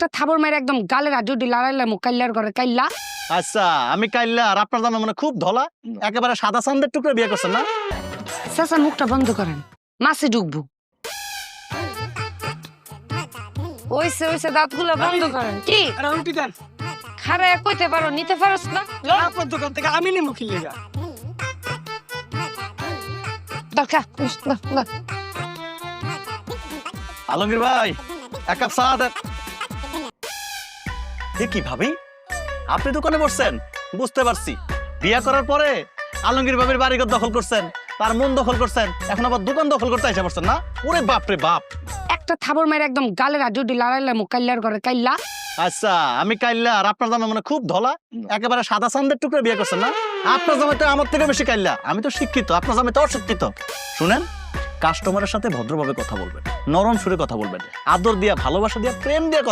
একটা থাবর মেরে একদম গালের আজুডি লড়াইলে মুকাইলার ঘরে কাইলা। আচ্ছা আমি কাইল্লা আর আপনার দামে মানে খুব ধলা একেবারে সাদা চান্দের টুকরো বিয়ে করছেন না? চাচা মুখটা বন্ধ করেন, মাছে ঢুকবো। ওইসে ওইসে দাঁতগুলো বন্ধ করেন। কি রুটি দেন খারাপ কইতে পারো, নিতে পারোস না? আপনার দোকান থেকে আমি নিমু কি লেগা? দরকার না। আলমগীর ভাই এক কাপ চা দেন। এ কি ভাবি আপনি দোকানে বসছেন? বুঝতে পারছি বিয়া করার পরে আলমগীর ভাবির বাড়িঘর দখল করছেন, তার মন দখল করছেন, এখন আবার দোকান দখল করতে এসে পড়ছেন না? ওরে বাপ রে বাপ। একটা থাবর মেরে একদম গালের আজুডি লড়াইলে মুকাইলার ঘরে কাইলা। আচ্ছা আমি কাইল্লা আর আপনার দামে মানে খুব ধলা একেবারে সাদা চান্দের টুকরো বিয়ে করছেন না? আপনার জামাই তো আমার থেকে বেশি কাইল্লা, আমি তো শিক্ষিত, আপনার জামাই তো অশিক্ষিত। শুনেন, কাস্টমারের সাথে ভদ্রভাবে কথা বলবেন, নরম সুরে কথা বলবেন, আদর দিয়া, ভালোবাসা দিয়া, প্রেম দিয়া কথা